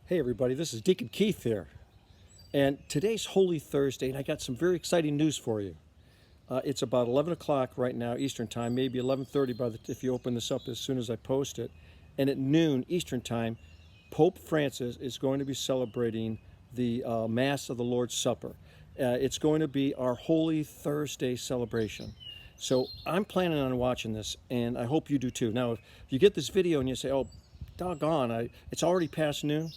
Hey everybody, this is Deacon Keith here. And today's Holy Thursday, and I got some very exciting news for you. It's about 11 o'clock right now Eastern Time, maybe 11:30 if you open this up as soon as I post it. And at noon Eastern Time, Pope Francis is going to be celebrating the Mass of the Lord's Supper. It's going to be our Holy Thursday celebration. So I'm planning on watching this, and I hope you do too. Now, if you get this video and you say, oh, doggone, it's already past noon,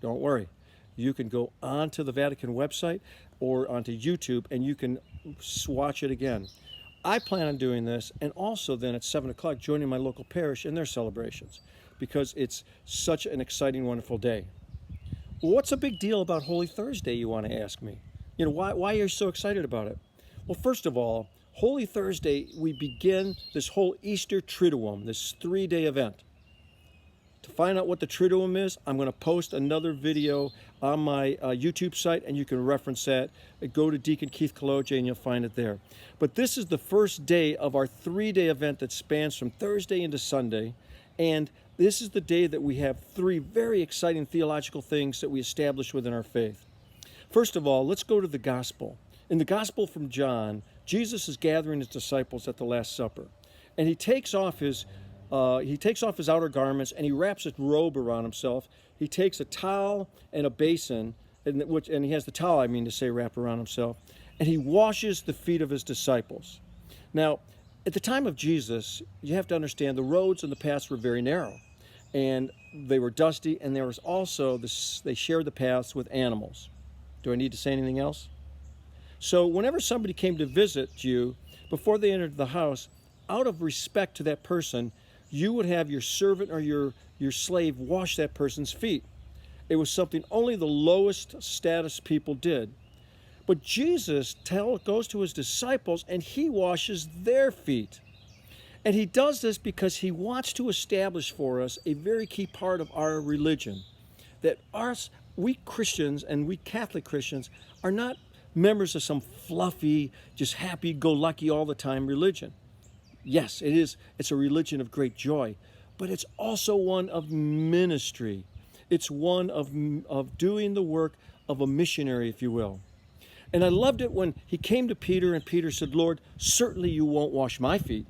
don't worry. You can go onto the Vatican website or onto YouTube and you can watch it again. I plan on doing this, and also then at 7 o'clock joining my local parish in their celebrations, because it's such an exciting, wonderful day. Well, what's a big deal about Holy Thursday, you want to ask me? You know, why are you so excited about it? Well, first of all, Holy Thursday, we begin this whole Easter Triduum, this 3-day event. To find out what the Triduum is, I'm going to post another video on my YouTube site, and you can reference that. Go to Deacon Keith Kaloje and you'll find it there. But this is the first day of our 3-day event that spans from Thursday into Sunday. And this is the day that we have 3 very exciting theological things that we establish within our faith. First of all, let's go to the Gospel. In the Gospel from John, Jesus is gathering his disciples at the Last Supper. And he takes off his outer garments and he wraps a robe around himself. He takes a towel and a basin, and he has the towel, wrap around himself, and he washes the feet of his disciples. Now, at the time of Jesus, you have to understand the roads and the paths were very narrow, and they were dusty, and there was also they shared the paths with animals. Do I need to say anything else? So whenever somebody came to visit you, before they entered the house, out of respect to that person, you would have your servant or your slave wash that person's feet. It was something only the lowest status people did. But Jesus goes to his disciples and he washes their feet. And he does this because he wants to establish for us a very key part of our religion. That we Christians and we Catholic Christians are not members of some fluffy, just happy-go-lucky all the time religion. Yes, it is. It's a religion of great joy, but it's also one of ministry. It's one of doing the work of a missionary, if you will. And I loved it when he came to Peter and Peter said, Lord, certainly you won't wash my feet.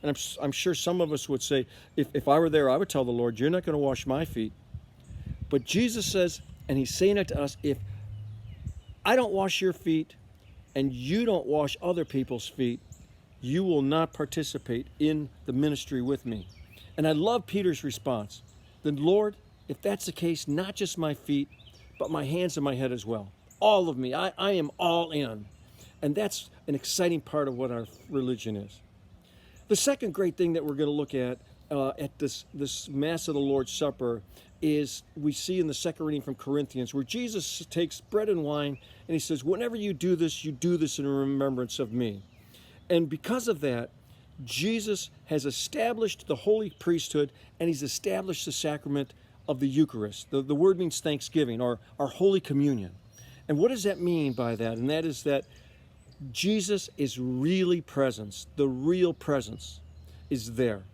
And I'm sure some of us would say, if I were there, I would tell the Lord, you're not going to wash my feet. But Jesus says, and he's saying it to us, if I don't wash your feet and you don't wash other people's feet, you will not participate in the ministry with me. And I love Peter's response. Then, Lord, if that's the case, not just my feet, but my hands and my head as well. All of me. I am all in. And that's an exciting part of what our religion is. The second great thing that we're going to look at this Mass of the Lord's Supper is we see in the second reading from Corinthians where Jesus takes bread and wine and he says, whenever you do this in remembrance of me. And because of that, Jesus has established the holy priesthood and he's established the sacrament of the Eucharist. The word means thanksgiving, or our Holy Communion. And what does that mean by that? And that is that Jesus is really present. The real presence is there.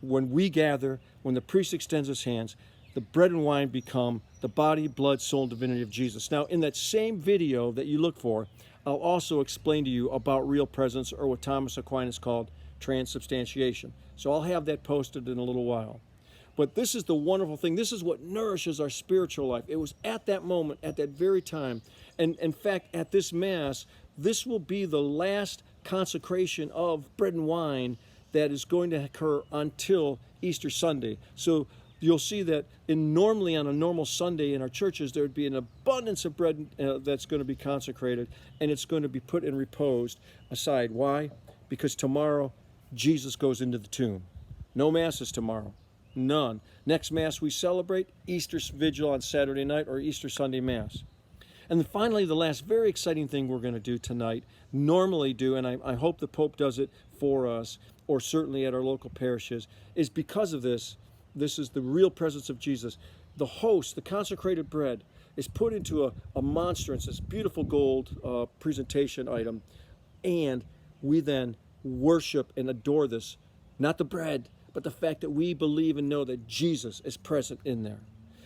When we gather, when the priest extends his hands, the bread and wine become the body, blood, soul, and divinity of Jesus. Now, in that same video that you look for, I'll also explain to you about real presence, or what Thomas Aquinas called transubstantiation. So I'll have that posted in a little while. But this is the wonderful thing. This is what nourishes our spiritual life. It was at that moment, at that very time. And in fact, at this Mass, this will be the last consecration of bread and wine that is going to occur until Easter Sunday. So you'll see that normally on a normal Sunday in our churches, there would be an abundance of bread that's going to be consecrated, and it's going to be put and reposed aside. Why? Because tomorrow, Jesus goes into the tomb. No Masses tomorrow. None. Next Mass we celebrate, Easter Vigil on Saturday night, or Easter Sunday Mass. And then finally, the last very exciting thing we're going to do tonight, normally do, and I hope the Pope does it for us, or certainly at our local parishes, is because of this is the real presence of Jesus. The host, the consecrated bread, is put into a monstrance, this beautiful gold presentation item, and we then worship and adore this, not the bread, but the fact that we believe and know that Jesus is present in there.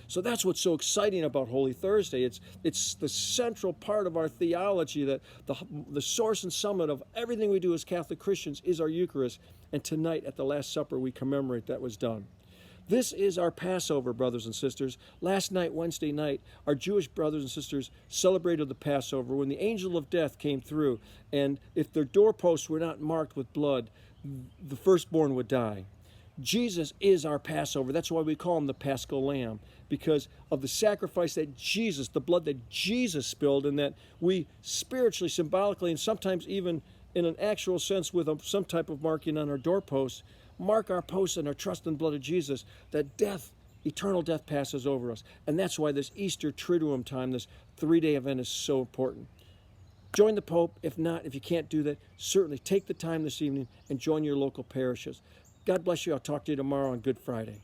So that's what's so exciting about Holy Thursday. It's the central part of our theology, that the source and summit of everything we do as Catholic Christians is our Eucharist. And tonight at the Last Supper, we commemorate that was done. This is our Passover, brothers and sisters. Last night, Wednesday night, our Jewish brothers and sisters celebrated the Passover when the angel of death came through, and if their doorposts were not marked with blood, the firstborn would die. Jesus is our Passover. That's why we call him the Paschal Lamb, because of the sacrifice that Jesus, the blood that Jesus spilled, and that we spiritually, symbolically, and sometimes even in an actual sense with some type of marking on our doorposts, mark our posts and our trust in the blood of Jesus, that death, eternal death, passes over us. And that's why this Easter Triduum time, this 3-day event, is so important. Join the Pope. If not, if you can't do that, certainly take the time this evening and join your local parishes. God bless you. I'll talk to you tomorrow on Good Friday.